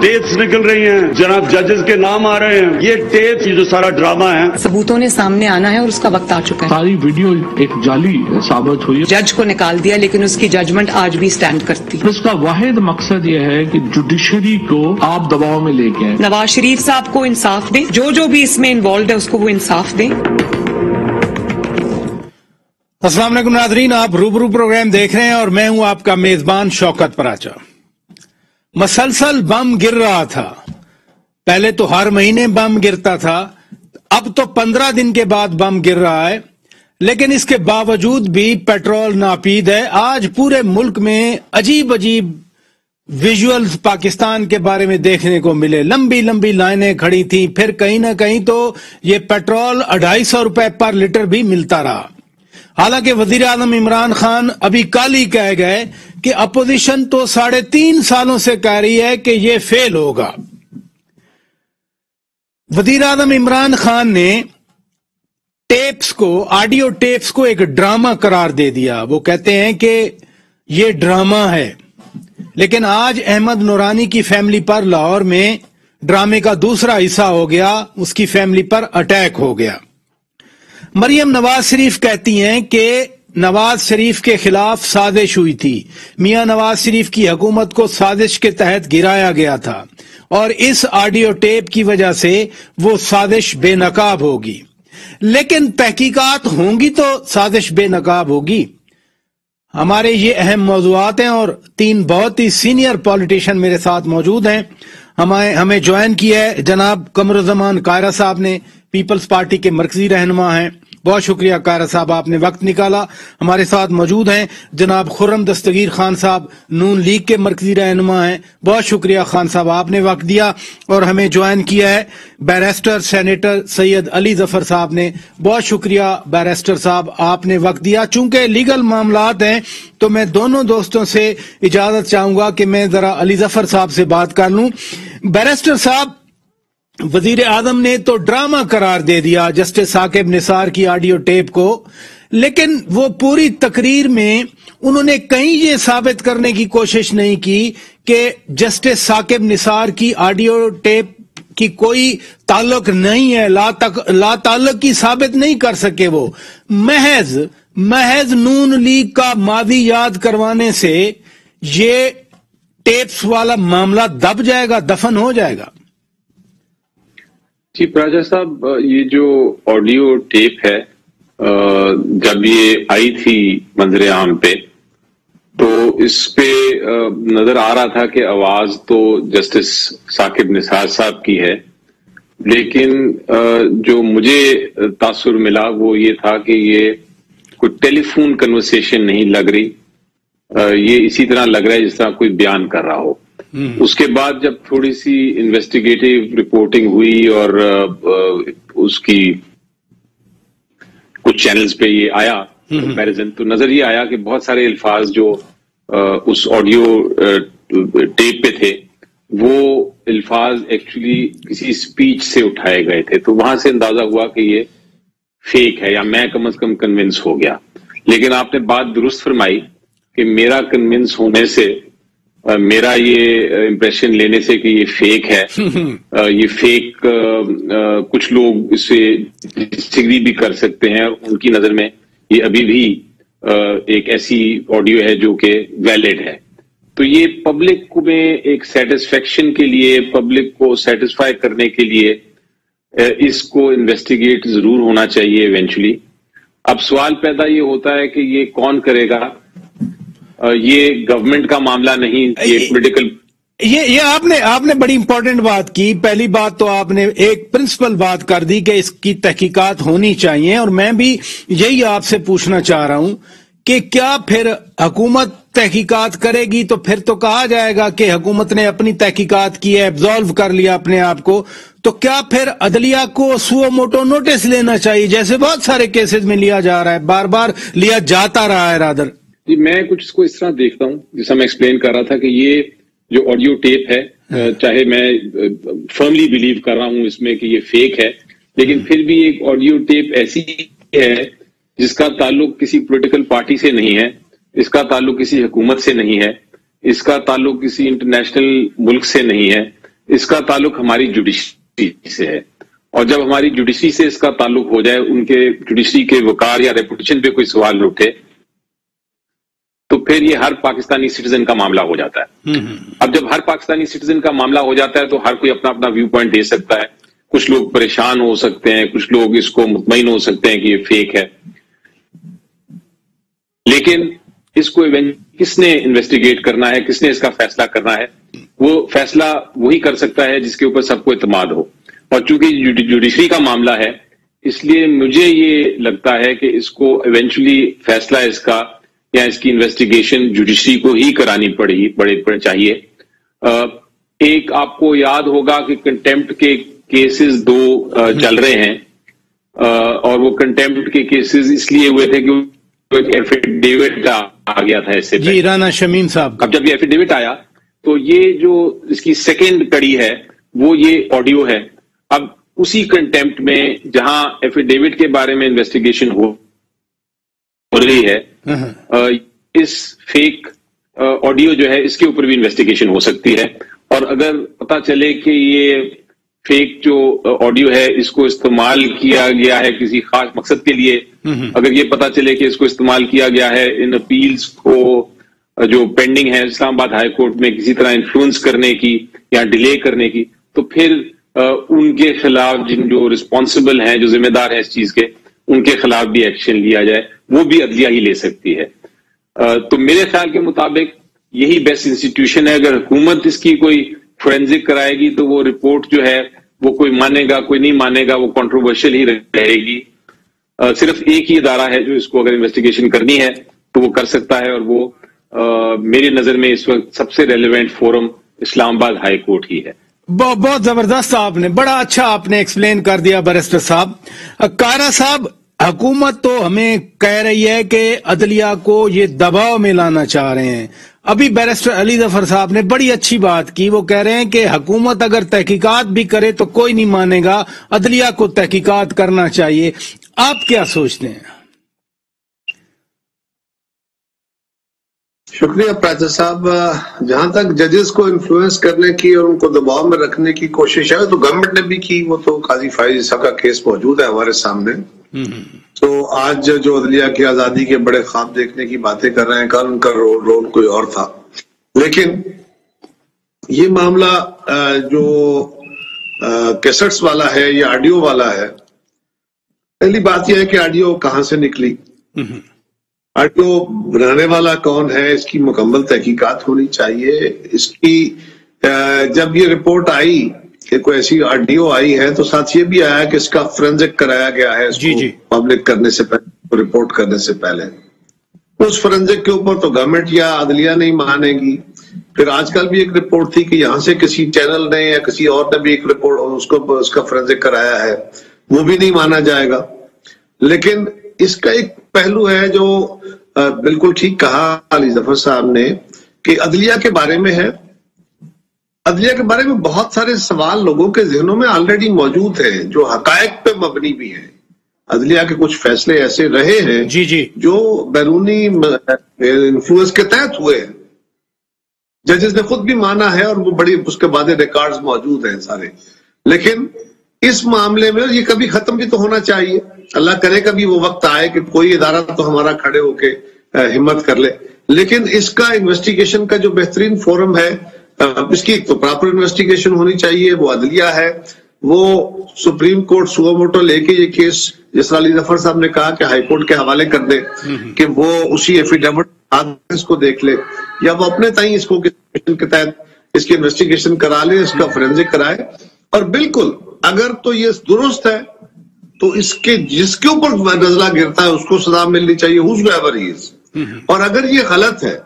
Tapes نکل رہی ہیں، جناب ججز کے نام آ رہے ہیں. یہ ٹیپ جو سارا ڈرامہ ہے ثبوتوں نے سامنے آنا ہے اور اس کا وقت آ چکا ہے. ساری ویڈیو ایک جعلی ثابت ہوئی. جج کو نکال دیا لیکن اس کی ججمنٹ آج بھی سٹینڈ کرتی. اس کا واحد مقصد یہ ہے کہ جوڈیشری کو آپ دباؤ میں لے کے آئیں. نواز شریف صاحب کو انصاف دیں، جو بھی اس میں انوالوڈ ہے اس کو وہ انصاف دیں. السلام علیکم ناظرین، آپ روبرو پروگرام دیکھ رہے ہیں اور میں ہوں آپ کا میزبان شوکت پراچا. مسلسل بم گر رہا تھا، پہلے تو ہر مہینے بم گرتا تھا، اب تو 15 دن کے بعد بم گر رہا ہے، لیکن اس کے باوجود بھی پیٹرول ناپید ہے. آج پورے ملک میں عجیب عجیب ویژولز پاکستان کے بارے میں دیکھنے کو ملے. لمبی لمبی لائنیں کھڑی تھیں، پھر کہیں نہ کہیں تو یہ پیٹرول 250 روپے پر لیٹر بھی ملتا رہا. حالانکہ وزیر اعظم عمران خان ابھی کل ہی کہہ گئے کہ اپوزیشن تو 3.5 سالوں سے کہہ رہی ہے کہ یہ فیل ہوگا. وزیر اعظم عمران خان نے ٹیپس کو، آڈیو ٹیپس کو ایک ڈرامہ قرار دے دیا. وہ کہتے ہیں کہ یہ ڈرامہ ہے، لیکن آج احمد نورانی کی فیملی پر لاہور میں ڈرامے کا دوسرا حصہ ہو گیا، اس کی فیملی پر اٹیک ہو گیا. مریم نواز شریف کہتی ہیں کہ نواز شریف کے خلاف سازش ہوئی تھی، میاں نواز شریف کی حکومت کو سازش کے تحت گرایا گیا تھا اور اس آڈیو ٹیپ کی وجہ سے وہ سازش بے نقاب ہوگی. لیکن تحقیقات ہوں گی تو سازش بے نقاب ہوگی. ہمارے یہ اہم موضوعات ہیں اور 3 بہت ہی سینئر پولیٹیشین میرے ساتھ موجود ہیں. ہمیں جوائن کیا ہے جناب قمرالزمان قاہرہ صاحب نے، پیپلز پارٹی کے مرکزی رہنما ہیں. بہت شکریہ قاہرہ صاحب، آپ نے وقت نکالا. ہمارے ساتھ موجود ہیں جناب خرم دستگیر خان صاحب، نون لیگ کے مرکزی رہنما ہیں. بہت شکریہ خان صاحب، آپ نے وقت دیا. اور ہمیں جوائن کیا ہے بیرسٹر سینیٹر سید علی ظفر صاحب نے. بہت شکریہ بیرسٹر صاحب، آپ نے وقت دیا. چونکہ لیگل معاملات ہیں تو میں دونوں دوستوں سے اجازت چاہوں گا کہ میں ذرا علی ظفر صاحب سے بات کر لوں. بیرسٹر صاحب، وزیر اعظم نے تو ڈرامہ قرار دے دیا جسٹس ثاقب نثار کی آڈیو ٹیپ کو، لیکن وہ پوری تقریر میں انہوں نے کہیں یہ ثابت کرنے کی کوشش نہیں کی کہ جسٹس ثاقب نثار کی آڈیو ٹیپ کی کوئی تعلق نہیں ہے، لا تعلق کی ثابت نہیں کر سکے. وہ محض نون لیگ کا ماضی یاد کروانے سے یہ ٹیپس والا معاملہ دب جائے گا، دفن ہو جائے گا. جی پراجا صاحب، یہ جو آڈیو ٹیپ ہے جب یہ آئی تھی منظر عام پہ تو اس پہ نظر آ رہا تھا کہ آواز تو جسٹس ثاقب نثار صاحب کی ہے، لیکن جو مجھے تاثر ملا وہ یہ تھا کہ یہ کوئی ٹیلی فون کنورسیشن نہیں لگ رہی، یہ اسی طرح لگ رہا ہے جس طرح کوئی بیان کر رہا ہو. اس کے بعد جب تھوڑی سی انویسٹیگیٹو رپورٹنگ ہوئی اور اس کی کچھ چینلز پہ یہ آیا کمپیریزن، تو نظر یہ آیا کہ بہت سارے الفاظ جو اس آڈیو ٹیپ پہ تھے وہ الفاظ ایکچولی کسی سپیچ سے اٹھائے گئے تھے. تو وہاں سے اندازہ ہوا کہ یہ فیک ہے، یا میں کم از کم کنونس ہو گیا. لیکن آپ نے بات درست فرمائی کہ میرا کنونس ہونے سے، میرا یہ امپریشن لینے سے کہ یہ فیک ہے، یہ فیک کچھ لوگ اس سے ڈسیگری بھی کر سکتے ہیں، ان کی نظر میں یہ ابھی بھی ایک ایسی آڈیو ہے جو کہ ویلڈ ہے. تو یہ پبلک میں ایک سیٹسفیکشن کے لیے، پبلک کو سیٹسفائی کرنے کے لیے اس کو انویسٹیگیٹ ضرور ہونا چاہیے ایونچولی. اب سوال پیدا یہ ہوتا ہے کہ یہ کون کرے گا؟ یہ گورنمنٹ کا معاملہ نہیں، یہ پولیٹیکل. یہ آپ نے بڑی امپورٹنٹ بات کی. پہلی بات تو آپ نے ایک پرنسپل بات کر دی کہ اس کی تحقیقات ہونی چاہیے، اور میں بھی یہی آپ سے پوچھنا چاہ رہا ہوں کہ کیا پھر حکومت تحقیقات کرے گی تو پھر تو کہا جائے گا کہ حکومت نے اپنی تحقیقات کی ہے، ایبزالو کر لیا اپنے آپ کو، تو کیا پھر عدلیہ کو سو موٹو نوٹس لینا چاہیے جیسے بہت سارے کیسز میں لیا جا رہا ہے، بار بار لیا جاتا رہا ہے رادر؟ جی میں کچھ اس کو اس طرح دیکھتا ہوں جیسا میں ایکسپلین کر رہا تھا کہ یہ جو آڈیو ٹیپ ہے، چاہے میں فرملی بلیو کر رہا ہوں اس میں کہ یہ فیک ہے، لیکن پھر بھی ایک آڈیو ٹیپ ایسی ہے جس کا تعلق کسی پولیٹیکل پارٹی سے نہیں ہے، اس کا تعلق کسی حکومت سے نہیں ہے، اس کا تعلق کسی انٹرنیشنل ملک سے نہیں ہے، اس کا تعلق ہماری جوڈیشری سے ہے، اور جب ہماری جوڈیشری سے اس کا تعلق ہو جائے، ان کے جوڈیشری کے وقار یا ریپوٹیشن پہ کوئی سوال اٹھے، تو پھر یہ ہر پاکستانی سٹیزن کا معاملہ ہو جاتا ہے۔ اب جب ہر پاکستانی سٹیزن کا معاملہ ہو جاتا ہے تو ہر کوئی اپنا اپنا ویو پوائنٹ دے سکتا ہے، کچھ لوگ پریشان ہو سکتے ہیں، کچھ لوگ اس کو مطمئن ہو سکتے ہیں کہ یہ فیک ہے، لیکن اس کو کس نے انویسٹیگیٹ کرنا ہے، کس نے اس کا فیصلہ کرنا ہے، وہ فیصلہ وہی کر سکتا ہے جس کے اوپر سب کو اعتماد ہو، اور چونکہ جوڈیشری کا معاملہ ہے اس لیے مجھے یہ لگتا ہے کہ اس کو ایونچولی فیصلہ اس کا یا اس کی انویسٹیگیشن جوڈیشری کو ہی کرانی پڑے چاہیے۔ ایک آپ کو یاد ہوگا کہ کنٹیمپٹ کے کیسز 2 چل رہے ہیں، اور وہ کنٹیمپٹ کے کیسز اس لیے ہوئے تھے کہ ایک ایفیڈیوٹ آ گیا تھا اس سے جی رانا شمیم صاحب۔ اب جب یہ ایفیڈیوٹ آیا تو یہ جو اس کی سیکنڈ کڑی ہے وہ یہ آڈیو ہے۔ اب اسی کنٹیمپٹ میں جہاں ایفیڈیوٹ کے بارے میں انویسٹیگیشن ہو رہی ہے، اس فیک آڈیو جو ہے اس کے اوپر بھی انویسٹیگیشن ہو سکتی ہے، اور اگر پتا چلے کہ یہ فیک جو آڈیو ہے اس کو استعمال کیا گیا ہے کسی خاص مقصد کے لیے، اگر یہ پتا چلے کہ اس کو استعمال کیا گیا ہے ان اپیلز کو جو پینڈنگ ہے اسلام آباد ہائی کورٹ میں کسی طرح انفلوئنس کرنے کی یا ڈیلے کرنے کی، تو پھر ان کے خلاف جن جو رسپانسبل ہیں، جو ذمہ دار ہیں اس چیز کے، ان کے خلاف بھی ایکشن لیا جائے، وہ بھی عدلیہ ہی لے سکتی ہے۔ تو میرے خیال کے مطابق یہی بیسٹ انسٹیٹیوشن ہے۔ اگر حکومت اس کی کوئی فورینزک کرائے گی تو وہ رپورٹ جو ہے وہ کوئی مانے گا، کوئی نہیں مانے گا، وہ کنٹروورشل ہی رہے گی۔ صرف ایک ہی ادارہ ہے جو اس کو اگر انویسٹیگیشن کرنی ہے تو وہ کر سکتا ہے، اور وہ میری نظر میں اس وقت سب سے ریلیونٹ فورم اسلام آباد ہائی کورٹ ہی ہے۔ بہت زبردست، آپ نے بڑا اچھا آپ نے ایکسپلین کر دیا بیرسٹر صاحب۔ کارا صاحب، حکومت تو ہمیں کہہ رہی ہے کہ عدلیہ کو یہ دباؤ میں لانا چاہ رہے ہیں۔ ابھی بیرسٹر علی ظفر صاحب نے بڑی اچھی بات کی، وہ کہہ رہے ہیں کہ حکومت اگر تحقیقات بھی کرے تو کوئی نہیں مانے گا، عدلیہ کو تحقیقات کرنا چاہیے۔ آپ کیا سوچتے ہیں؟ شکریہ پراجا صاحب۔ جہاں تک ججز کو انفلوئنس کرنے کی اور ان کو دباؤ میں رکھنے کی کوشش ہے تو گورنمنٹ نے بھی کی، وہ تو قاضی فائز صاحب کا کیس موجود ہے ہمارے سامنے۔ تو آج جو عدلیہ کی آزادی کے بڑے خواب دیکھنے کی باتیں کر رہے ہیں، کل ان کا رول کوئی اور تھا، لیکن یہ معاملہ جو کیسٹس والا ہے یا آڈیو والا ہے، پہلی بات یہ ہے کہ آڈیو کہاں سے نکلی، آڈیو بنانے والا کون ہے، اس کی مکمل تحقیقات ہونی چاہیے۔ اس کی جب یہ رپورٹ آئی کہ کوئی ایسی آڈیو آئی ہے تو ساتھ یہ بھی آیا کہ اس کا فورینزک کرایا گیا ہے، اس کو پبلک کرنے سے پہلے، رپورٹ کرنے سے پہلے۔ اس فورینزک کے اوپر تو گورنمنٹ یا عدلیہ نہیں مانے گی۔ پھر آج کل بھی ایک رپورٹ تھی کہ یہاں سے کسی چینل نے یا کسی اور نے بھی ایک رپورٹ اس کا فورینزک کرایا ہے، وہ بھی نہیں مانا جائے گا۔ لیکن اس کا ایک پہلو ہے جو بالکل ٹھیک کہا علی ظفر صاحب نے کہ عدلیہ کے بارے میں ہے۔ عدلیہ کے بارے میں بہت سارے سوال لوگوں کے ذہنوں میں آلریڈی موجود ہیں جو حقائق پہ مبنی بھی ہیں۔ عدلیہ کے کچھ فیصلے ایسے رہے ہیں جو بیرونی انفلوئنس کے تحت ہوئے ہیں، ججز نے خود بھی مانا ہے، اور وہ بڑی اس کے بعد ریکارڈز موجود ہیں سارے۔ لیکن اس معاملے میں یہ کبھی ختم بھی تو ہونا چاہیے۔ اللہ کرے کبھی وہ وقت آئے کہ کوئی ادارہ تو ہمارا کھڑے ہو کے ہمت کر لے، لیکن اس کا انویسٹیگیشن کا جو بہترین فورم ہے، اس کی تو پراپر انویسٹیگیشن ہونی چاہیے، وہ عدلیہ ہے۔ وہ سپریم کورٹ سو موٹو لے کے یہ کیس، جس طرح علی ظفر صاحب نے کہا کہ ہائی کورٹ کے حوالے کر دے کہ وہ اسی ایفیڈیوٹ اس کو دیکھ لے، یا وہ اپنے تئیں اس کو کے تحت اس کی انویسٹیگیشن کرا لے، اس کا فورینزک کرائے۔ اور بالکل اگر تو یہ درست ہے تو اس کے جس کے اوپر نزلہ گرتا ہے اس کو سزا ملنی چاہیے، whosoever he is۔ اور اگر یہ غلط ہے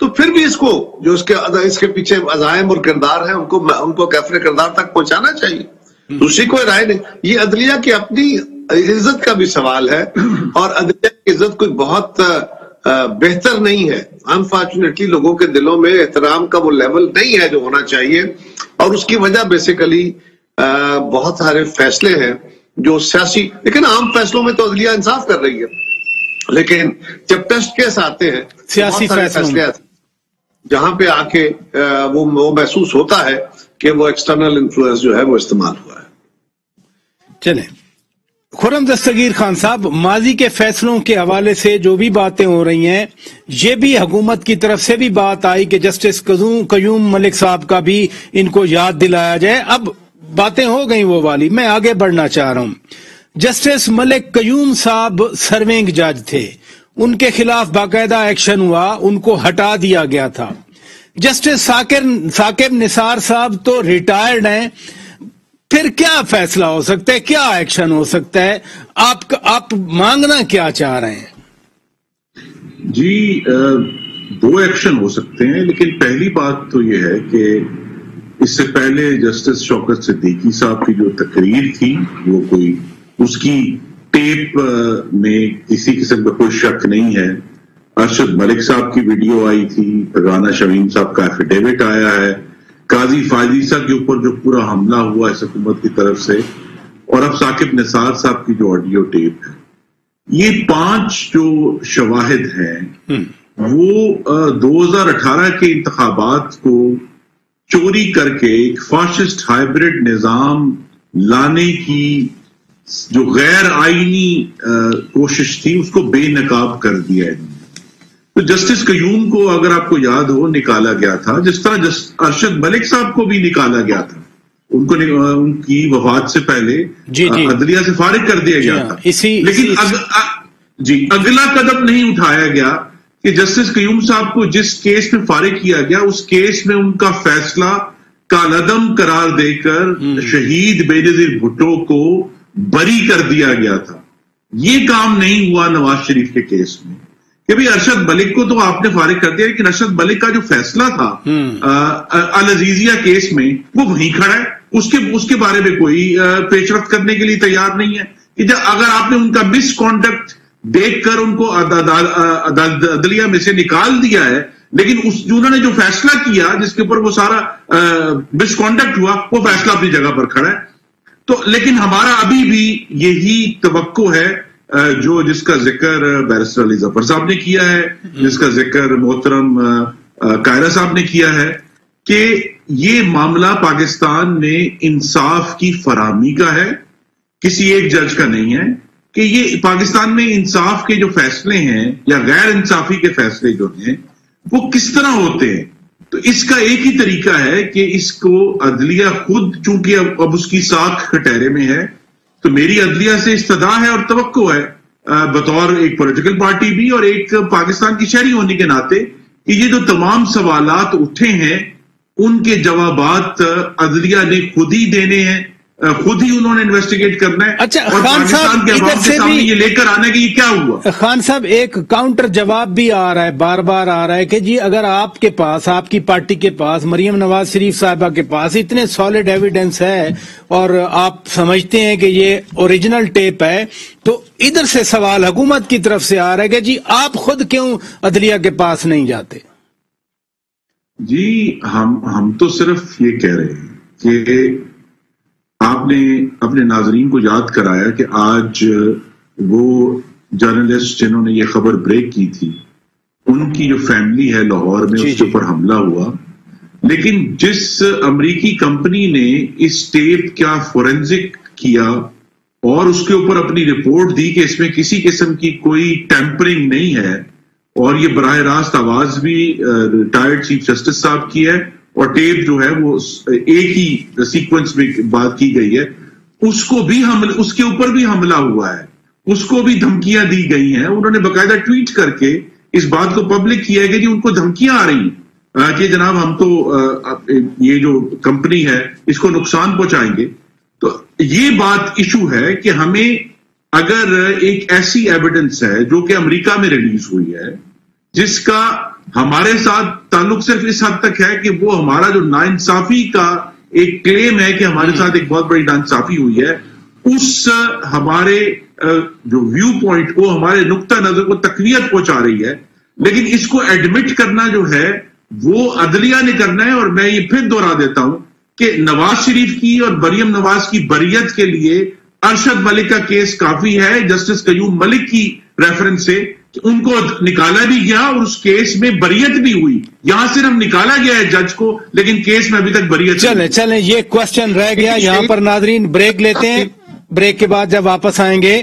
تو پھر بھی اس کو جو اس کے پیچھے عزائم اور کردار ہیں ان کو کیفر کردار تک پہنچانا چاہیے، دوسری کوئی رائے نہیں۔ یہ عدلیہ کی اپنی عزت کا بھی سوال ہے، اور عدلیہ کی عزت کوئی بہت بہتر نہیں ہے۔ انفارچونیٹلی لوگوں کے دلوں میں احترام کا وہ لیول نہیں ہے جو ہونا چاہیے، اور اس کی وجہ بیسیکلی بہت سارے فیصلے ہیں جو سیاسی، لیکن عام فیصلوں میں تو عدلیہ انصاف کر رہی ہے، لیکن جب ٹیسٹ کیس آتے ہیں، سیاسی فیصلے آتے ہیں جہاں پہ آ کے وہ محسوس ہوتا ہے کہ وہ ایکسٹرنل انفلوئنس جو ہے وہ استعمال ہوا ہے. چلیں خرم دستگیر خان صاحب، ماضی کے فیصلوں کے حوالے سے جو بھی باتیں ہو رہی ہیں، یہ بھی حکومت کی طرف سے بھی بات آئی کہ جسٹس قیوم ملک صاحب کا بھی ان کو یاد دلایا جائے. اب باتیں ہو گئی وہ والی، میں آگے بڑھنا چاہ رہا ہوں. جسٹس ملک قیوم صاحب سرونگ جج تھے، ان کے خلاف باقاعدہ ایکشن ہوا، ان کو ہٹا دیا گیا تھا. جسٹس ثاقب نثار صاحب تو ریٹائرڈ ہیں، پھر کیا فیصلہ ہو سکتا ہے، کیا ایکشن ہو سکتا ہے؟ آپ مانگنا کیا چاہ رہے ہیں؟ جی دو ایکشن ہو سکتے ہیں، لیکن پہلی بات تو یہ ہے کہ اس سے پہلے جسٹس شوکت صدیقی صاحب کی جو تقریر تھی وہ کوئی اس کی ٹیپ میں کسی قسم کا کوئی شک نہیں ہے. ارشد ملک صاحب کی ویڈیو آئی تھی، رانا شمیم صاحب کا ایفیڈیوٹ آیا ہے، قاضی فائزیسا کے اوپر جو پورا حملہ ہوا اس حکومت کی طرف سے، اور اب ثاقب نثار صاحب کی جو آڈیو ٹیپ ہے، یہ 5 جو شواہد ہیں وہ 2018 کے انتخابات کو چوری کر کے ایک فاشسٹ ہائیبرڈ نظام لانے کی جو غیر آئینی کوشش تھی اس کو بے نقاب کر دیا ہے. تو جسٹس قیوم کو اگر آپ کو یاد ہو نکالا گیا تھا، جس طرح ارشد ملک صاحب کو بھی نکالا گیا تھا، ان کو ان کی وفات سے پہلے عدلیہ سے فارغ کر دیا گیا تھا. لیکن اگلا قدم نہیں اٹھایا گیا کہ جسٹس قیوم صاحب کو جس کیس میں فارغ کیا گیا اس کیس میں ان کا فیصلہ کالعدم قرار دے کر شہید بینظیر بھٹو کو بری کر دیا گیا تھا. یہ کام نہیں ہوا نواز شریف کے کیس میں کہ بھئی ارشد ملک کو تو آپ نے فارغ کر دیا، لیکن ارشد ملک کا جو فیصلہ تھا العزیزیہ کیس میں وہ وہیں کھڑا ہے، اس کے بارے میں کوئی پیش رفت کرنے کے لیے تیار نہیں ہے. کہ اگر آپ نے ان کا مس کانڈکٹ دیکھ کر ان کو عدلیہ میں سے نکال دیا ہے، لیکن انہوں نے جو فیصلہ کیا جس کے اوپر وہ سارا مس کانڈکٹ ہوا، وہ فیصلہ اپنی جگہ پر کھڑا ہے. تو لیکن ہمارا ابھی بھی یہی توقع ہے جس کا ذکر بیرسٹر علی ظفر صاحب نے کیا ہے، جس کا ذکر محترم قائرہ صاحب نے کیا ہے، کہ یہ معاملہ پاکستان میں انصاف کی فراہمی کا ہے، کسی ایک جج کا نہیں ہے. کہ یہ پاکستان میں انصاف کے جو فیصلے ہیں یا غیر انصافی کے فیصلے جو ہیں وہ کس طرح ہوتے ہیں. تو اس کا ایک ہی طریقہ ہے کہ اس کو عدلیہ خود، چونکہ اب اس کی ساکھ کٹہرے میں ہے، تو میری عدلیہ سے استدعا ہے اور توقع ہے بطور ایک پولیٹیکل پارٹی بھی اور ایک پاکستان کی شہری ہونے کے ناطے کہ یہ جو تمام سوالات اٹھے ہیں ان کے جوابات عدلیہ نے خود ہی دینے ہیں، خود ہی انہوں نے انویسٹیگیٹ کرنا ہے. اچھا اور خان صاحب کے عوام کے سامنے یہ لے کر آنا کہ یہ کیا ہوا. خان صاحب ایک کاؤنٹر جواب بھی آ رہا ہے، بار بار آ رہا ہے کہ جی اگر آپ کے پاس، آپ کی پارٹی کے پاس، مریم نواز شریف صاحبہ کے پاس اتنے سالڈ ایویڈنس ہے اور آپ سمجھتے ہیں کہ یہ اوریجنل ٹیپ ہے، تو ادھر سے سوال حکومت کی طرف سے آ رہا ہے کہ جی آپ خود کیوں عدلیہ کے پاس نہیں جاتے؟ جی ہم تو صرف یہ کہہ رہے ہیں کہ آپ نے اپنے ناظرین کو یاد کرایا کہ آج وہ جرنلسٹ جنہوں نے یہ خبر بریک کی تھی ان کی جو فیملی ہے لاہور میں اس کے اوپر حملہ ہوا، لیکن جس امریکی کمپنی نے اس ٹیپ کا فورینزک کیا اور اس کے اوپر اپنی رپورٹ دی کہ اس میں کسی قسم کی کوئی ٹیمپرنگ نہیں ہے، اور یہ براہ راست آواز بھی ریٹائرڈ چیف جسٹس صاحب کی ہے اور ٹیپ جو ہے وہ ایک ہی سیکوینس میں بات کی گئی ہے، اس کے اوپر بھی حملہ ہوا ہے، اس کو بھی دھمکیاں دی گئی ہیں. انہوں نے باقاعدہ ٹویٹ کر کے اس بات کو پبلک کیا ہے کہ جی ان کو دھمکیاں آ رہی ہیں کہ جناب ہم تو یہ جو کمپنی ہے اس کو نقصان پہنچائیں گے. تو یہ بات ایشو ہے کہ ہمیں اگر ایک ایسی ایویڈنس ہے جو کہ امریکہ میں ریلیز ہوئی ہے جس کا ہمارے ساتھ تعلق صرف اس حد تک ہے کہ وہ ہمارا جو ناانصافی کا ایک کلیم ہے کہ ہمارے ساتھ ایک بہت بڑی ناانصافی ہوئی ہے، اس ہمارے جو ویو پوائنٹ کو، ہمارے نقطہ نظر کو تقویت پہنچا رہی ہے. لیکن اس کو ایڈمٹ کرنا جو ہے وہ عدلیہ نے کرنا ہے. اور میں یہ پھر دوہرا دیتا ہوں کہ نواز شریف کی اور مریم نواز کی بریت کے لیے ارشد ملک کا کیس کافی ہے جسٹس قیوم ملک کی ریفرنس سے ان کو نکالا بھی گیا اور اس کیس میں بریت بھی ہوئی. یہاں صرف نکالا گیا ہے جج کو, لیکن کیس میں ابھی تک بریت. چلیں یہ کوشچن رہ گیا یہاں پر. ناظرین بریک لیتے ہیں, بریک کے بعد جب واپس آئیں گے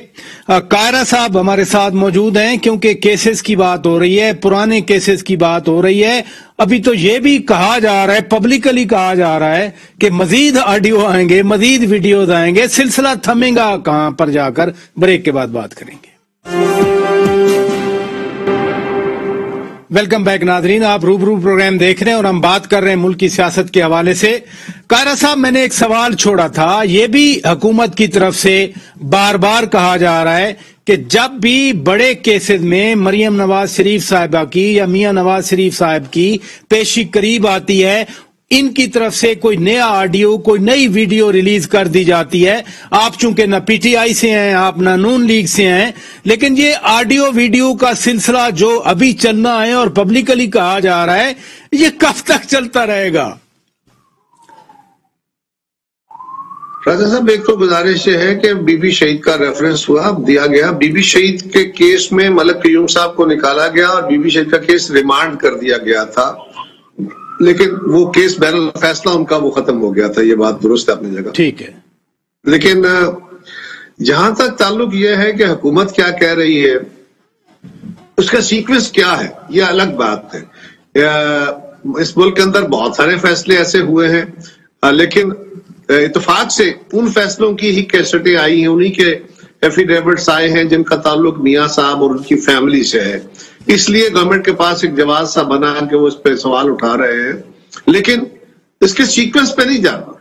کائرہ صاحب ہمارے ساتھ موجود ہیں, کیونکہ کیسز کی بات ہو رہی ہے, پرانے کیسز کی بات ہو رہی ہے. ابھی تو یہ بھی کہا جا رہا ہے, پبلکلی کہا جا رہا ہے کہ مزید آڈیو آئیں گے, مزید ویڈیوز آئیں گے. سلسلہ تھمے گا کہاں پر جا کر؟ بریک کے بعد بات کریں گے. ویلکم بیک ناظرین, آپ روبرو پروگرام دیکھ رہے ہیں اور ہم بات کر رہے ہیں ملک کی سیاست کے حوالے سے. کائرہ صاحب, میں نے ایک سوال چھوڑا تھا, یہ بھی حکومت کی طرف سے بار بار کہا جا رہا ہے کہ جب بھی بڑے کیسز میں مریم نواز شریف صاحبہ کی یا میاں نواز شریف صاحب کی پیشی قریب آتی ہے, ان کی طرف سے کوئی نیا آڈیو, کوئی نئی ویڈیو ریلیز کر دی جاتی ہے. آپ چونکہ نہ پی ٹی آئی سے ہیں, آپ نہ نون لیگ سے ہیں, لیکن یہ آڈیو ویڈیو کا سلسلہ جو ابھی چلنا ہے اور پبلکلی کہا جا رہا ہے, یہ کب تک چلتا رہے گا؟ راجہ صاحب, ایک تو گزارش یہ ہے کہ بی بی شہید کا ریفرنس ہوا, دیا گیا. بی بی شہید کے کیس میں ملک قیوم صاحب کو نکالا گیا اور بی بی شہید کا کیس ریمانڈ کر دیا گیا تھا, لیکن وہ کیس بہرحال فیصلہ ان کا وہ ختم ہو گیا تھا. یہ بات درست ہے اپنی جگہ, ٹھیک ہے. لیکن جہاں تک تعلق یہ ہے کہ حکومت کیا کہہ رہی ہے, اس کا سیکوینس کیا ہے, یہ الگ بات ہے. اس ملک کے اندر بہت سارے فیصلے ایسے ہوئے ہیں, لیکن اتفاق سے ان فیصلوں کی ہی کیسٹیں آئی ہیں, انہی کے ایفیڈیوٹس آئے ہیں جن کا تعلق میاں صاحب اور ان کی فیملی سے ہے. اس لیے گورنمنٹ کے پاس ایک جواز سا بنا کہ وہ اس پہ سوال اٹھا رہے ہیں, لیکن اس کے سیکوینس پہ نہیں جانا.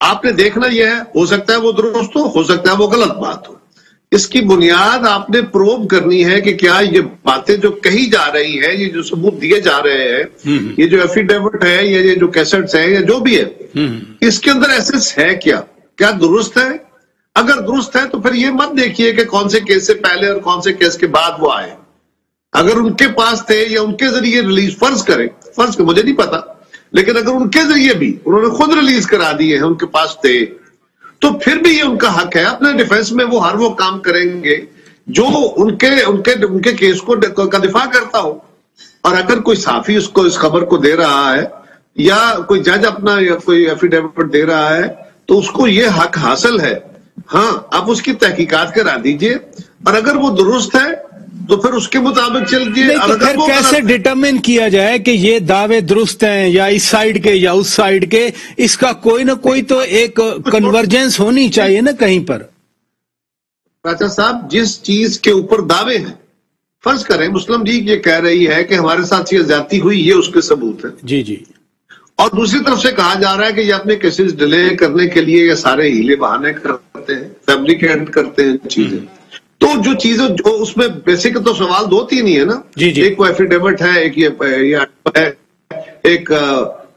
آپ نے دیکھنا یہ ہے, ہو سکتا ہے وہ درست ہو سکتا ہے وہ غلط بات ہو. اس کی بنیاد آپ نے پروو کرنی ہے کہ کیا یہ باتیں جو کہی جا رہی ہیں, یہ جو ثبوت دیے جا رہے ہیں, یہ جو ایفیڈیوٹ ہے یا یہ جو کیسٹس ہیں یا جو بھی ہے, اس کے اندر ایسنس ہے کیا درست ہے؟ اگر درست ہے تو پھر یہ مت دیکھیے کہ کون سے کیس سے پہلے اور کون سے کیس کے بعد وہ آئے. اگر ان کے پاس تھے یا ان کے ذریعے ریلیز, فرض کریں مجھے نہیں پتا, لیکن اگر ان کے ذریعے بھی انہوں نے خود ریلیز کرا دیے ہیں, ان کے پاس تھے, تو پھر بھی یہ ان کا حق ہے. اپنے ڈیفنس میں وہ ہر وہ کام کریں گے جو ان کے کیس کا دفاع کرتا ہو. اور اگر کوئی صحافی اس کو اس خبر کو دے رہا ہے یا کوئی جج اپنا یا کوئی ایفیڈیوٹ دے رہا ہے, تو اس کو یہ حق حاصل ہے. ہاں, آپ اس کی تحقیقات کرا دیجئے, اور اگر وہ درست ہے تو پھر اس کے مطابق چلیے. پھر کیسے ڈٹرمن کیا جائے کہ یہ دعوے درست ہیں یا اس سائیڈ کے یا اس سائیڈ کے؟ اس کا کوئی نہ کوئی تو ایک کنورجنس ہونی چاہیے نا کہیں پر. راجہ صاحب, جس چیز کے اوپر دعوے ہیں, فرض کریں مسلم لیگ یہ کہہ رہی ہے کہ ہمارے ساتھ یہ زیادتی ہوئی, یہ اس کے ثبوت ہے. جی. اور دوسری طرف سے کہا جا رہا ہے کہ یہ اپنے کیسز ڈیلے کرنے کے لیے یہ سارے ہیلے بہانے کرتے ہیں, فیبریکیٹ کرتے ہیں چیزیں. تو جو چیزیں جو اس میں بیسک تو سوال دو تین ہی ہے نا. ایک وہ ایفیڈیوٹ ہے, ایک یہ ہے, ایک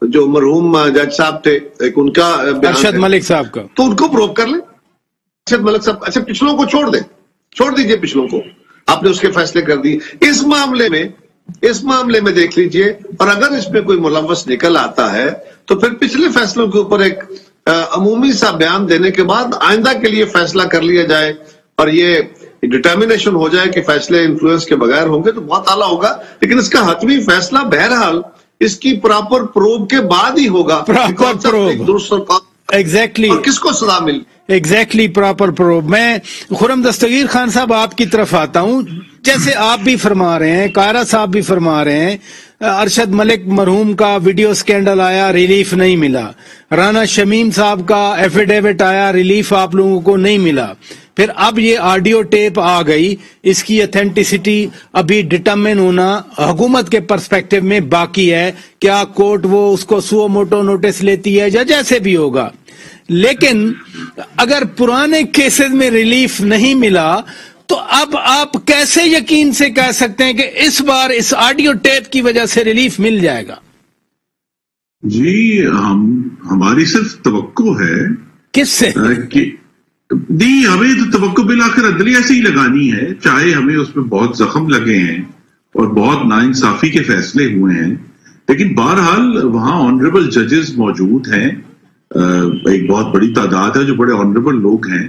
جو مرحوم جج صاحب تھے, ایک ان کا ارشد ملک صاحب کا, تو ان کو پروو کر لیں. ارشد ملک صاحب, اچھا پچھلوں کو چھوڑ دیجئے, پچھلوں کو آپ نے اس کے فیصلے کر دیے. اس معاملے میں دیکھ لیجئے, اور اگر اس میں کوئی ملوث نکل آتا ہے تو پھر پچھلے فیصلوں کے اوپر ایک عمومی سا بیان دینے کے بعد آئندہ کے لیے فیصلہ کر لیا جائے, اور یہ ڈٹرمنیشن ہو جائے کہ فیصلے انفلوئنس کے بغیر ہوں گے, تو بہت اعلیٰ ہوگا. لیکن اس کا حتمی فیصلہ بہرحال اس کی پراپر پروب کے بعد ہی ہوگا. ایگزیکٹلی, اور کس کو سزا مل. Exactly, proper probe. میں خرم دستگیر خان صاحب آپ کی طرف آتا ہوں. جیسے آپ بھی فرما رہے ہیں, کائرہ صاحب بھی فرما رہے ہیں, ارشد ملک مرحوم کا ویڈیو سکینڈل آیا, ریلیف نہیں ملا. رانا شمیم صاحب کا ایفیڈیوٹ آیا, ریلیف آپ لوگوں کو نہیں ملا. پھر اب یہ آڈیو ٹیپ آ گئی, اس کی اتھینٹسٹی ابھی ڈٹرمن ہونا حکومت کے پرسپیکٹو میں باقی ہے. کیا کورٹ وہ اس کو سو موٹو نوٹس لیتی ہے یا جیسے بھی ہوگا. لیکن اگر پرانے کیسز میں ریلیف نہیں ملا تو اب آپ کیسے یقین سے کہہ سکتے ہیں کہ اس بار اس آڈیو ٹیپ کی وجہ سے ریلیف مل جائے گا؟ جی, ہماری صرف توقع ہے. کس سے؟ ہمیں تو توقع بالآخر عدلیہ سے ہی لگانی ہے, چاہے ہمیں اس میں بہت زخم لگے ہیں اور بہت ناانصافی کے فیصلے ہوئے ہیں, لیکن بہرحال وہاں آنریبل ججز موجود ہیں, ایک بہت بڑی تعداد ہے جو بڑے آنریبل لوگ ہیں,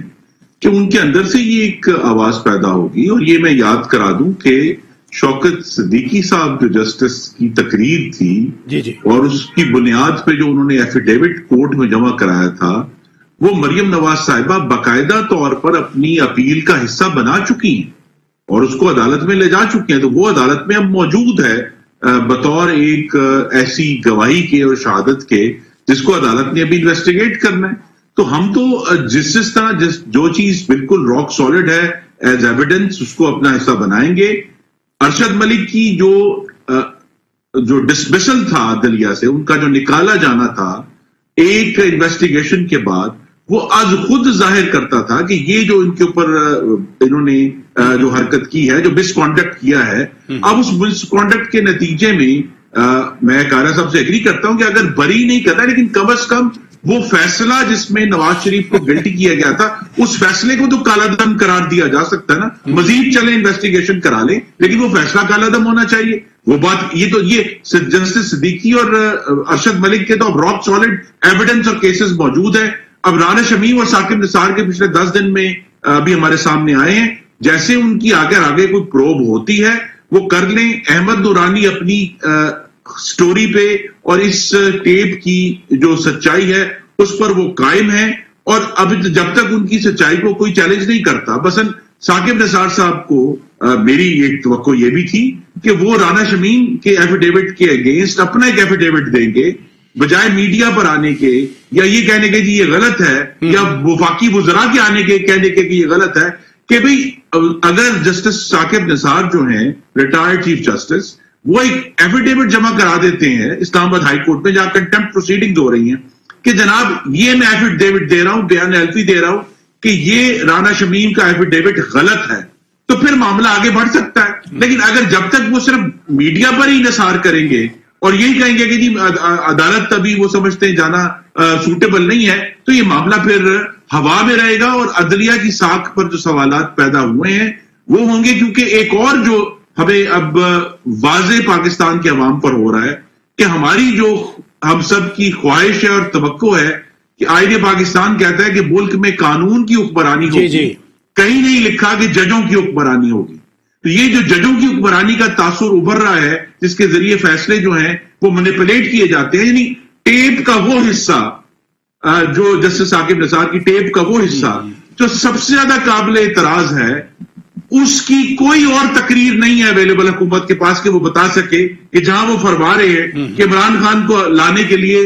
کہ ان کے اندر سے یہ ایک آواز پیدا ہوگی. اور یہ میں یاد کرا دوں کہ شوکت صدیقی صاحب جو جسٹس کی تقریر تھی اور اس کی بنیاد پہ جو انہوں نے ایفیڈیوٹ کورٹ میں جمع کرایا تھا، وہ مریم نواز صاحبہ باقاعدہ طور پر اپنی اپیل کا حصہ بنا چکی ہیں اور اس کو عدالت میں لے جا چکی ہیں. تو وہ عدالت میں اب موجود ہے بطور ایک ایسی گواہی کے اور شہادت کے جس کو عدالت نے ابھی انویسٹیگیٹ کرنا ہے. تو ہم تو جس طرح جو چیز بالکل راک سالڈ ہے ایز ایویڈنس اس کو اپنا حصہ بنائیں گے. ارشد ملک کی جو ڈسمسل تھا عدلیہ سے، ان کا جو نکالا جانا تھا ایک انویسٹیگیشن کے بعد، وہ آج خود ظاہر کرتا تھا کہ یہ جو ان کے اوپر انہوں نے جو حرکت کی ہے، جو مس کانڈکٹ کیا ہے، اب اس مس کانڈکٹ کے نتیجے میں میں قاریہ صاحب سے ایگری کرتا ہوں کہ اگر بری نہیں کرتا لیکن کم از کم وہ فیصلہ جس میں نواز شریف کو گلٹی کیا گیا تھا اس فیصلے کو تو کالا دم قرار دیا جا سکتا ہے نا. مزید چلیں انویسٹیگیشن کرا لیں لیکن وہ فیصلہ کالا دم ہونا چاہیے. وہ بات یہ جسٹس صدیقی اور ارشد ملک کے تو اب راک سالڈ ایویڈنس اور کیسز موجود ہیں. اب رانا شمیم اور ثاقب نثار کے پچھلے 10 دن میں ابھی ہمارے سامنے آئے ہیں. جیسے ان کی آگے کوئی پروب ہوتی ہے وہ کر لیں. احمد نورانی اپنی سٹوری پہ اور اس ٹیپ کی جو سچائی ہے اس پر وہ قائم ہے، اور اب جب تک ان کی سچائی کو کوئی چیلنج نہیں کرتا. مثلا ثاقب نثار صاحب کو میری ایک توقع یہ بھی تھی کہ وہ رانا شمیم کے ایفیڈیوٹ کے اگینسٹ اپنا ایک ایفیڈیوٹ دیں گے بجائے میڈیا پر آنے کے یا یہ کہنے کے جی یہ غلط ہے، یا وفاقی وزراء کے آنے کے کہنے کے کہ یہ غلط ہے. کہ بھئی اگر جسٹس ثاقب نثار جو ہیں ریٹائرڈ چیف جسٹس، وہ ایک ایفیڈیوٹ جمع کرا دیتے ہیں اسلام آباد ہائی کورٹ میں جہاں کنٹمپٹ پروسیڈنگ ہو رہی ہیں کہ جناب یہ میں ایفیڈیوٹ دے رہا ہوں، بیان الفی دے رہا ہوں کہ یہ رانا شمیم کا ایفیڈیوٹ غلط ہے، تو پھر معاملہ آگے بڑھ سکتا ہے. لیکن اگر جب تک وہ صرف میڈیا پر ہی انحصار کریں گے اور یہی کہیں گے کہ جی عدالت تبھی وہ سمجھتے ہیں جانا سوٹیبل نہیں ہے، تو یہ معاملہ پھر ہوا میں رہے گا اور عدلیہ کی ساکھ پر جو سوالات پیدا ہوئے ہیں وہ ہوں گے. کیونکہ ایک اور جو ہمیں اب واضح پاکستان کے عوام پر ہو رہا ہے کہ ہماری جو ہم سب کی خواہش ہے اور توقع ہے کہ آئین پاکستان کہتا ہے کہ ملک میں قانون کی حکمرانی ہوگی، کہیں نہیں لکھا کہ ججوں کی حکمرانی ہوگی. تو یہ جو ججوں کی حکمرانی کا تاثر ابھر رہا ہے جس کے ذریعے فیصلے جو ہیں وہ مینیپولیٹ کیے جاتے ہیں، یعنی ٹیپ کا وہ حصہ جو جسٹس ثاقب نثار کی ٹیپ کا وہ حصہ جو سب سے زیادہ قابل اعتراض ہے، اس کی کوئی اور تقریر نہیں ہے اویلیبل حکومت کے پاس کہ وہ بتا سکے کہ جہاں وہ فرما رہے ہیں کہ عمران خان کو لانے کے لیے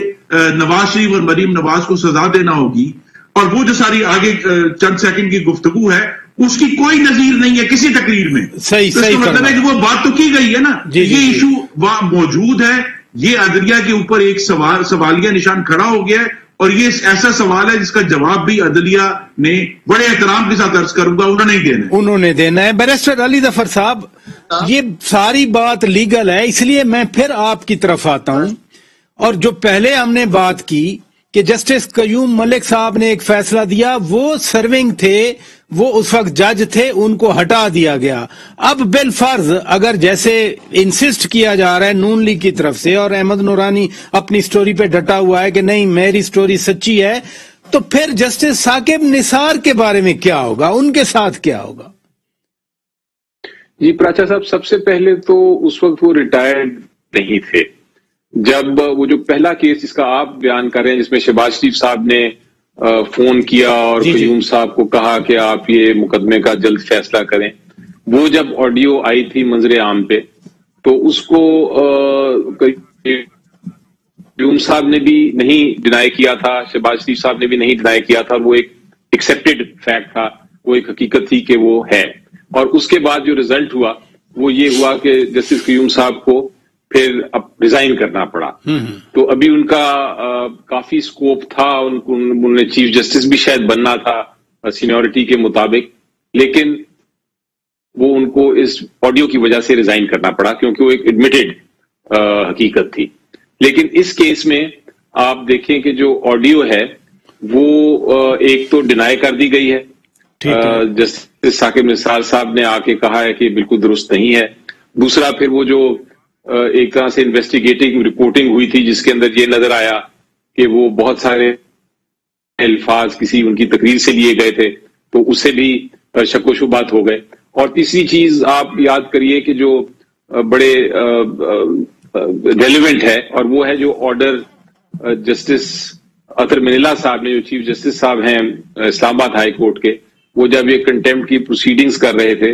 نواز شریف اور مریم نواز کو سزا دینا ہوگی، اور وہ جو ساری آگے چند سیکنڈ کی گفتگو ہے اس کی کوئی نظیر نہیں ہے کسی تقریر میں. صحیح مطلب ہے کہ وہ بات تو کی گئی ہے نا. یہ ایشو وہاں موجود ہے، یہ عدلیہ کے اوپر ایک سوالیہ نشان کھڑا ہو گیا ہے، اور یہ ایسا سوال ہے جس کا جواب بھی عدلیہ نے بڑے احترام کے ساتھ عرض کروں گا انہوں نے دینا ہے. بیرسٹر علی ظفر صاحب، یہ ساری بات لیگل ہے، اس لیے میں پھر آپ کی طرف آتا ہوں. اور جو پہلے ہم نے بات کی کہ جسٹس قیوم ملک صاحب نے ایک فیصلہ دیا، وہ سرونگ تھے، وہ اس وقت جج تھے، ان کو ہٹا دیا گیا. اب بالفرض اگر جیسے انسسٹ کیا جا رہا ہے نون لیگ کی طرف سے، اور احمد نورانی اپنی سٹوری پہ ڈٹا ہوا ہے کہ نہیں میری سٹوری سچی ہے، تو پھر جسٹس ثاقب نثار کے بارے میں کیا ہوگا، ان کے ساتھ کیا ہوگا؟ جی پراچا صاحب، سب سے پہلے تو اس وقت وہ ریٹائرڈ نہیں تھے جب وہ جو پہلا کیس جس کا آپ بیان کر رہے ہیں جس میں شہباز شریف صاحب نے فون کیا اور قیوم صاحب کو کہا کہ آپ یہ مقدمے کا جلد فیصلہ کریں، وہ جب آڈیو آئی تھی منظر عام پہ تو اس کو قیوم صاحب نے بھی نہیں ڈینائی کیا تھا، شہباز شریف صاحب نے بھی نہیں ڈینائی کیا تھا. وہ ایک ایکسیپٹڈ فیکٹ تھا، وہ ایک حقیقت تھی کہ وہ ہے. اور اس کے بعد جو ریزلٹ ہوا وہ یہ ہوا کہ جسٹس قیوم صاحب کو پھر اب ریزائن کرنا پڑا. تو ابھی ان کا کافی سکوپ تھا، انہوں نے چیف جسٹس بھی شاید بننا تھا سینیورٹی کے مطابق، لیکن وہ ان کو اس آڈیو کی وجہ سے ریزائن کرنا پڑا کیونکہ وہ ایک ایڈمیٹڈ حقیقت تھی. لیکن اس کیس میں آپ دیکھیں کہ جو آڈیو ہے وہ ایک تو ڈینائی کر دی گئی ہے، جسٹس ثاقب نثار صاحب نے آ کے کہا ہے کہ بالکل درست نہیں ہے. دوسرا پھر وہ جو ایک طرح سے انویسٹیگیٹنگ رپورٹنگ ہوئی تھی جس کے اندر یہ نظر آیا کہ وہ بہت سارے الفاظ کسی ان کی تقریر سے لیے گئے تھے تو اسے بھی شک و شبہات ہو گئے. اور تیسری چیز آپ یاد کریے کہ جو بڑے ریلیونٹ ہے اور وہ ہے جو آرڈر جسٹس اطہر منیلا صاحب نے, جو چیف جسٹس صاحب ہیں اسلام آباد ہائی کورٹ کے, وہ جب یہ کنٹمپٹ کی پروسیڈنگز کر رہے تھے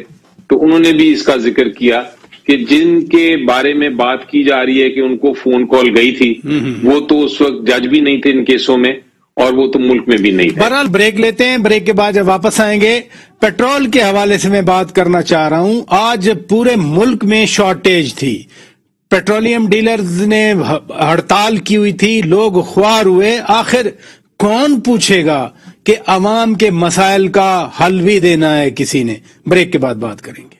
تو انہوں نے بھی اس کا ذکر کیا کہ جن کے بارے میں بات کی جا رہی ہے کہ ان کو فون کال گئی تھی, وہ تو اس وقت جج بھی نہیں تھے ان کیسوں میں, اور وہ تو ملک میں بھی نہیں تھے. بہرحال بریک لیتے ہیں, بریک کے بعد جب واپس آئیں گے پیٹرول کے حوالے سے میں بات کرنا چاہ رہا ہوں. آج پورے ملک میں شارٹیج تھی, پیٹرولیم ڈیلرز نے ہڑتال کی ہوئی تھی, لوگ خوار ہوئے. آخر کون پوچھے گا کہ عوام کے مسائل کا حل بھی دینا ہے کسی نے؟ بریک کے بعد بات کریں گے.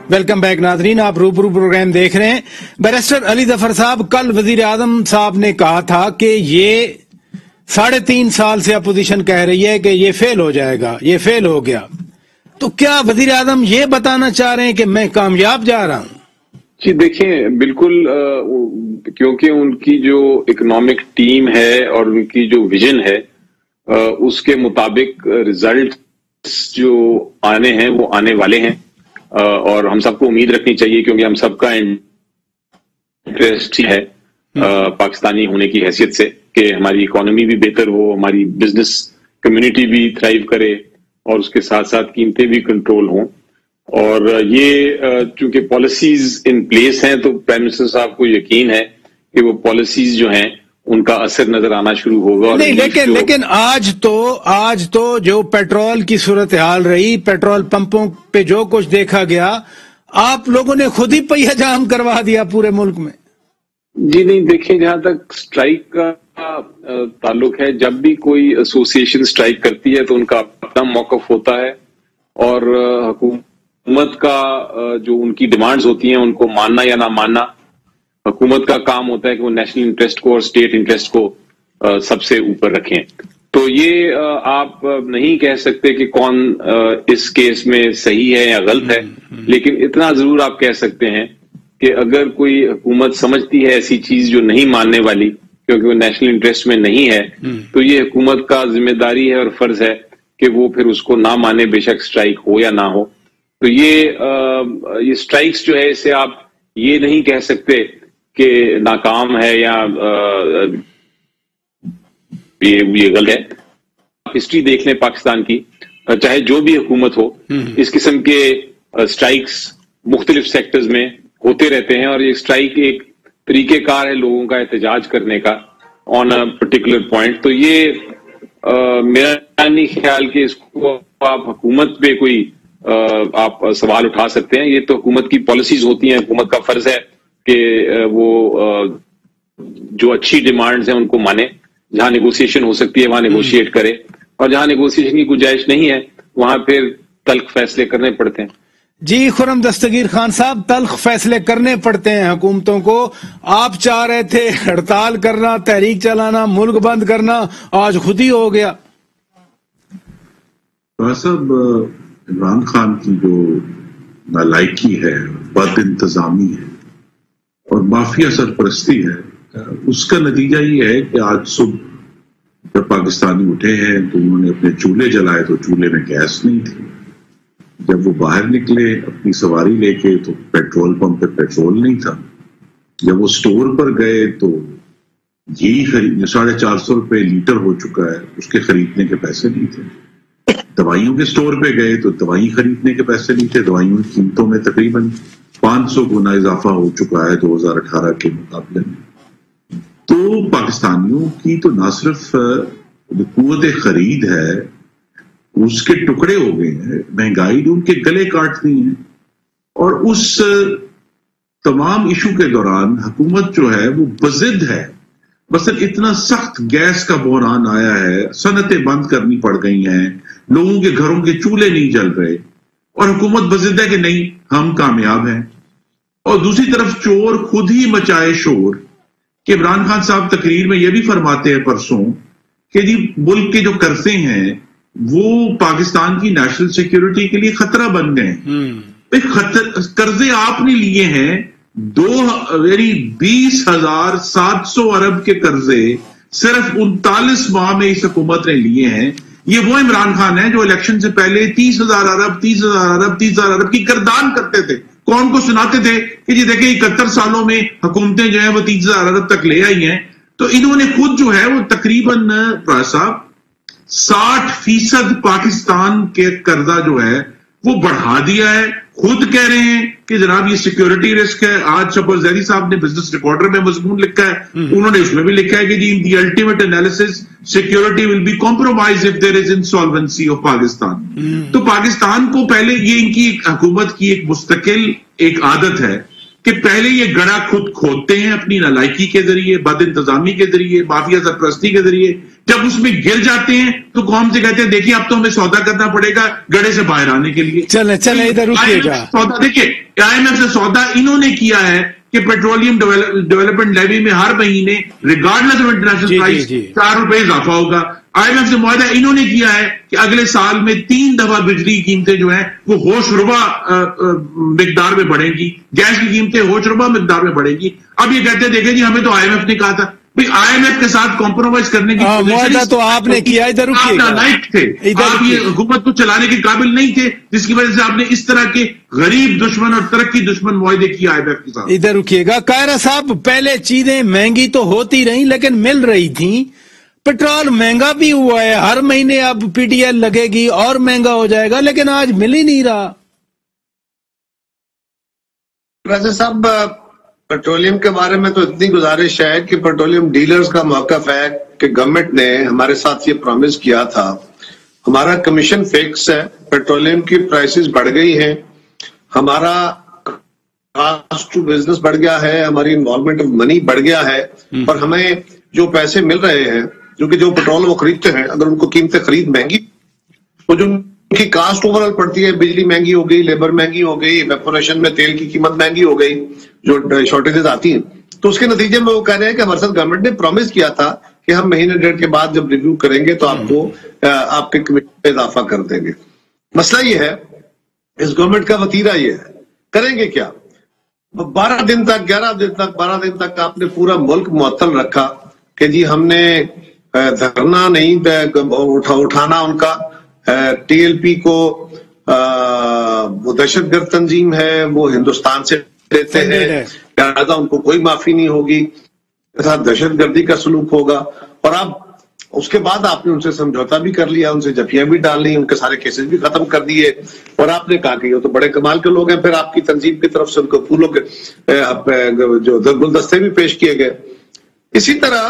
ویلکم بیک ناظرین, آپ روبرو پروگرام دیکھ رہے ہیں. بیرسٹر علی ظفر صاحب, کل وزیر اعظم صاحب نے کہا تھا کہ یہ 3.5 سال سے اپوزیشن کہہ رہی ہے کہ یہ فیل ہو جائے گا, یہ فیل ہو گیا. تو کیا وزیر اعظم یہ بتانا چاہ رہے ہیں کہ میں کامیاب جا رہا ہوں؟ جی دیکھیں, بالکل, کیونکہ ان کی جو اکنامک ٹیم ہے اور ان کی جو ویژن ہے اس کے مطابق ریزلٹ جو آنے ہیں وہ آنے والے ہیں, اور ہم سب کو امید رکھنی چاہیے کیونکہ ہم سب کا انٹرسٹ ہی ہے پاکستانی ہونے کی حیثیت سے کہ ہماری اکانومی بھی بہتر ہو, ہماری بزنس کمیونٹی بھی تھرائیو کرے, اور اس کے ساتھ ساتھ قیمتیں بھی کنٹرول ہوں. اور یہ چونکہ پالیسیز ان پلیس ہیں تو پرائم منسٹر صاحب کو یقین ہے کہ وہ پالیسیز جو ہیں ان کا اثر نظر آنا شروع ہوگا. نہیں, لیکن آج تو جو پیٹرول کی صورتحال رہی, پیٹرول پمپوں پہ جو کچھ دیکھا گیا, آپ لوگوں نے خود ہی پہیہ جام کروا دیا پورے ملک میں. جی نہیں, دیکھیں, جہاں تک اسٹرائک کا تعلق ہے, جب بھی کوئی ایسوسیشن اسٹرائک کرتی ہے تو ان کا اپنا موقف ہوتا ہے, اور حکومت کا جو ان کی ڈیمانڈز ہوتی ہیں ان کو ماننا یا نہ ماننا, حکومت کا کام ہوتا ہے کہ وہ نیشنل انٹرسٹ کو اور اسٹیٹ انٹرسٹ کو سب سے اوپر رکھیں. تو یہ آپ نہیں کہہ سکتے کہ کون اس کیس میں صحیح ہے یا غلط ہے, لیکن اتنا ضرور آپ کہہ سکتے ہیں کہ اگر کوئی حکومت سمجھتی ہے ایسی چیز جو نہیں ماننے والی کیونکہ وہ نیشنل انٹرسٹ میں نہیں ہے, تو یہ حکومت کا ذمہ داری ہے اور فرض ہے کہ وہ پھر اس کو نہ مانے, بے شک اسٹرائک ہو یا نہ ہو. تو یہ اسٹرائکس جو ہے اسے آپ یہ نہیں کہہ سکتے کہ ناکام ہے یا یہ غلط ہے. ہسٹری دیکھ لیں پاکستان کی, چاہے جو بھی حکومت ہو, اس قسم کے اسٹرائکس مختلف سیکٹرز میں ہوتے رہتے ہیں, اور یہ اسٹرائک ایک طریقہ کار ہے لوگوں کا احتجاج کرنے کا آن اے پرٹیکولر پوائنٹ. تو یہ میرا نہیں خیال کہ اس کو آپ حکومت پہ کوئی آپ سوال اٹھا سکتے ہیں. یہ تو حکومت کی پالیسیز ہوتی ہیں, حکومت کا فرض ہے کہ وہ جو اچھی ڈیمانڈز ہیں ان کو مانے, جہاں نیگوسیشن ہو سکتی ہے وہاں نیگوشیٹ کرے, اور جہاں نیگوسیشن کی گنجائش نہیں ہے وہاں پھر تلخ فیصلے کرنے پڑتے ہیں. جی خرم دستگیر خان صاحب, تلخ فیصلے کرنے پڑتے ہیں حکومتوں کو. آپ چاہ رہے تھے ہڑتال کرنا, تحریک چلانا, ملک بند کرنا, آج خود ہی ہو گیا. صاحب, عمران خان کی جو نالائکی ہے, بد انتظامی ہے اور مافیا سرپرستی ہے, اس کا نتیجہ یہ ہے کہ آج صبح جب پاکستانی اٹھے ہیں تو انہوں نے اپنے چولہے جلائے تو چولہے میں گیس نہیں تھی. جب وہ باہر نکلے اپنی سواری لے کے تو پیٹرول پمپ پہ پیٹرول نہیں تھا. جب وہ سٹور پر گئے تو گھی 450 روپے لیٹر ہو چکا ہے, اس کے خریدنے کے پیسے نہیں تھے. دوائیوں کے سٹور پہ گئے تو دوائی خریدنے کے پیسے نہیں تھے. دوائیوں کی قیمتوں میں تقریباً 500 گنا اضافہ ہو چکا ہے 2018 کے مقابلے میں. تو پاکستانیوں کی تو نہ صرف قوت خرید ہے, اس کے ٹکڑے ہو گئے ہیں, مہنگائی نے ان کے گلے کاٹ دی ہیں. اور اس تمام ایشو کے دوران حکومت جو ہے وہ بضد ہے. مثلا اتنا سخت گیس کا بحران آیا ہے, صنعتیں بند کرنی پڑ گئی ہیں, لوگوں کے گھروں کے چولہے نہیں جل رہے, اور حکومت بضد ہے کہ نہیں ہم کامیاب ہیں. اور دوسری طرف چور خود ہی مچائے شور کہ عمران خان صاحب تقریر میں یہ بھی فرماتے ہیں پرسوں کہ جی ملک کے جو قرضے ہیں وہ پاکستان کی نیشنل سیکیورٹی کے لیے خطرہ بن گئے ہیں. قرضے آپ نے لیے ہیں 20,700 ارب کے قرضے صرف 39 ماہ میں اس حکومت نے لیے ہیں. یہ وہ عمران خان ہے جو الیکشن سے پہلے 30,000 ارب کی گردان کرتے تھے. کون کو سناتے تھے کہ جی دیکھیں 71 سالوں میں حکومتیں جو ہیں وہ 30,000 ارب تک لے آئی ہیں. تو انہوں نے خود جو ہے وہ تقریباً 60% پاکستان کے قرضہ جو ہے وہ بڑھا دیا ہے. خود کہہ رہے ہیں کہ جناب یہ سیکیورٹی رسک ہے. آج شبر زیدی صاحب نے بزنس ریکارڈر میں مضمون لکھا ہے, انہوں نے اس میں بھی لکھا ہے کہ جی the ultimate analysis security will be compromise if there is insolvency of Pakistan. تو پاکستان کو پہلے یہ ان کی حکومت کی ایک مستقل ایک عادت ہے کہ پہلے یہ گڑھا خود کھودتے ہیں اپنی نالائکی کے ذریعے, بد انتظامی کے ذریعے, مافیا سرپرستی کے ذریعے. جب اس میں گر جاتے ہیں تو قوم سے کہتے ہیں دیکھیے اب تو ہمیں سودا کرنا پڑے گا گڑھے سے باہر آنے کے لیے. چلیں ادھر رکیے گا. سودا دیکھیے IMF سے سودا انہوں نے کیا ہے کہ پیٹرولیم ڈیولپمنٹ لیوی میں ہر مہینے ریگارڈلیس آف انٹرنیشنل پرائس 4 روپے اضافہ ہوگا. IMF سے معاہدہ انہوں نے کیا ہے کہ اگلے سال میں 3 دفعہ بجلی کی قیمتیں جو ہیں وہ ہوش ربا مقدار میں بڑھیں گی, گیس کی قیمتیں ہوش ربا مقدار میں بڑھیں گی. اب یہ کہتے ہیں دیکھیں جی ہمیں تو IMF نے کہا تھا. IMF کے ساتھ کمپرومائز کرنے کی معاہدہ تو آپ نے کیا. ادھر رکیے گا. آپ یہ حکومت کو چلانے کے قابل نہیں تھے, جس کی وجہ سے آپ نے اس طرح کے غریب دشمن اور ترقی دشمن معاہدے کیے IMF کے ساتھ. ادھر رکیے گا. قاہرہ صاحب پہلے چیزیں مہنگی تو ہوتی رہیں لیکن مل رہی تھیں. پیٹرول مہنگا بھی ہوا ہے, ہر مہینے اب PTL لگے گی اور مہنگا ہو جائے گا, لیکن آج مل ہی نہیں رہا. رضا صاحب پیٹرولیم کے بارے میں تو اتنی گزارش ہے کہ پیٹرولیم ڈیلرز کا موقف ہے کہ گورنمنٹ نے ہمارے ساتھ یہ پرومس کیا تھا, ہمارا کمیشن فکس ہے, پیٹرولیم کی پرائسز بڑھ گئی ہیں, ہمارا کاسٹ ٹو بزنس بڑھ گیا ہے, ہماری انوالومنٹ آف منی بڑھ گیا ہے, اور ہمیں جو پیسے مل رہے ہیں کیونکہ جو پیٹرول وہ خریدتے ہیں اگر ان کو قیمتیں خرید مہنگی تو جو ان کی کاسٹ اوور آل پڑتی ہے, بجلی مہنگی ہو گئی, لیبر مہنگی ہو گئی, ایویپوریشن میں تیل کی قیمت مہنگی ہو گئی, جو شارٹیجز آتی ہیں, تو اس کے نتیجے میں وہ کہہ رہے ہیں کہ ہمارے ساتھ گورنمنٹ نے پرومس کیا تھا کہ ہم مہینے ڈیڑھ کے بعد جب ریویو کریں گے تو آپ کو آپ کے کمیشن میں اضافہ کر دیں گے. مسئلہ یہ ہے, اس گورنمنٹ کا وتیرہ یہ ہے, کریں گے کیا؟ 12 دن تک 12 دن تک آپ نے پورا ملک معطل رکھا کہ جی ہم نے دھرنا نہیں اٹھانا ان کا, TLP کو وہ دہشت گرد تنظیم ہے, وہ ہندوستان سے لیتے ہیں, لہٰذا ان کو کوئی معافی نہیں ہوگی, دہشت گردی کا سلوک ہوگا. اور اب اس کے بعد آپ نے ان سے سمجھوتا بھی کر لیا, ان سے جفیاں بھی ڈال لی, ان کے سارے کیسز بھی ختم کر دیے, اور آپ نے کہا کہ یہ تو بڑے کمال کے لوگ ہیں. پھر آپ کی تنظیم کی طرف سے ان کو پھولوں کے جو گلدستے بھی پیش کیے گئے. اسی طرح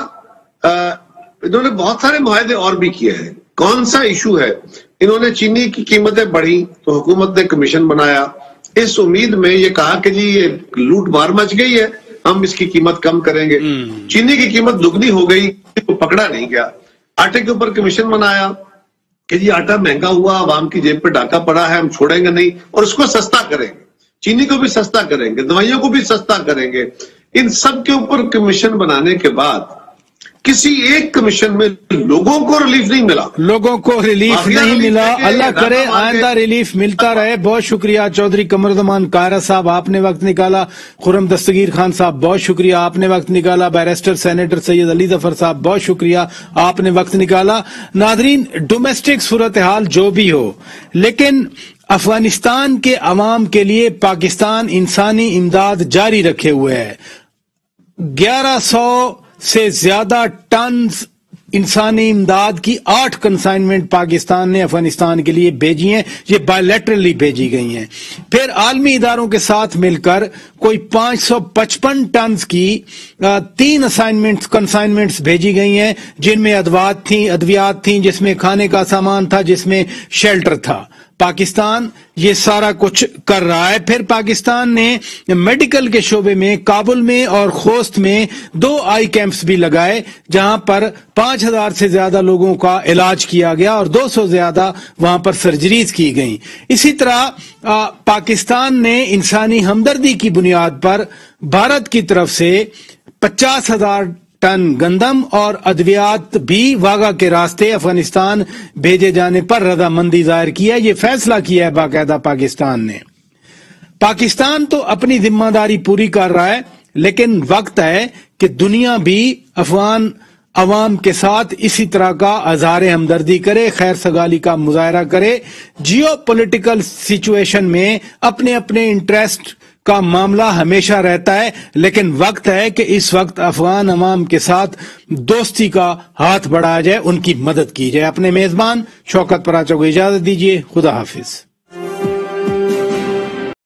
انہوں نے بہت سارے معاہدے اور بھی کیے ہیں. کون سا ایشو ہے؟ انہوں نے چینی کی قیمتیں بڑھی تو حکومت نے کمیشن بنایا اس امید میں, یہ کہا کہ جی یہ لوٹ مار مچ گئی ہے, ہم اس کی قیمت کم کریں گے. چینی کی قیمت دگنی ہو گئی, پکڑا نہیں گیا. آٹے کے اوپر کمیشن بنایا کہ جی آٹا مہنگا ہوا, عوام کی جیب پہ ڈاکہ پڑا ہے, ہم چھوڑیں گے نہیں, اور اس کو سستا کریں گے, چینی کو بھی سستا کریں گے, دوائیوں کو بھی سستا کریں گے. ان سب کے اوپر کمیشن بنانے کے بعد کسی ایک کمیشن میں لوگوں کو ریلیف نہیں ملا, لوگوں کو ریلیف نہیں ملا. اللہ کرے آئندہ ریلیف ملتا رہے. بہت شکریہ چودھری قمرزمان قاہرہ صاحب, آپ نے وقت نکالا. خرم دستگیر خان صاحب بہت شکریہ, آپ نے وقت نکالا. بیرسٹر سینیٹر سید علی ظفر صاحب بہت شکریہ, آپ نے وقت نکالا. ناظرین, ڈومیسٹک صورتحال جو بھی ہو, لیکن افغانستان کے عوام کے لیے پاکستان انسانی امداد جاری رکھے ہوئے ہے. 1100 سے زیادہ ٹنز انسانی امداد کی 8 کنسائنمنٹ پاکستان نے افغانستان کے لیے بھیجی ہیں. یہ بائیلیٹرلی بھیجی گئی ہیں. پھر عالمی اداروں کے ساتھ مل کر کوئی 555 ٹنز کی 3 کنسائنمنٹس بھیجی گئی ہیں, جن میں ادویات تھیں, جس میں کھانے کا سامان تھا, جس میں شیلٹر تھا. پاکستان یہ سارا کچھ کر رہا ہے. پھر پاکستان نے میڈیکل کے شعبے میں کابل میں اور خوست میں 2 آئی کیمپس بھی لگائے, جہاں پر 5000 سے زیادہ لوگوں کا علاج کیا گیا اور 200 زیادہ وہاں پر سرجریز کی گئیں. اسی طرح پاکستان نے انسانی ہمدردی کی بنیاد پر بھارت کی طرف سے 50,000 ٹن گندم اور ادویات بھی واگا کے راستے افغانستان بھیجے جانے پر رضامندی ظاہر کی ہے. یہ فیصلہ کیا ہے باقاعدہ پاکستان نے. پاکستان تو اپنی ذمہ داری پوری کر رہا ہے, لیکن وقت ہے کہ دنیا بھی افغان عوام کے ساتھ اسی طرح کا اظہار ہمدردی کرے، خیر سگالی کا مظاہرہ کرے۔ جیو پولیٹیکل سچویشن میں اپنے اپنے انٹرسٹ کا معاملہ ہمیشہ رہتا ہے، لیکن وقت ہے کہ اس وقت افغان عوام کے ساتھ دوستی کا ہاتھ بڑھایا جائے، ان کی مدد کی جائے۔ اپنے میزبان شوکت پراچا کو اجازت دیجیے، خدا حافظ۔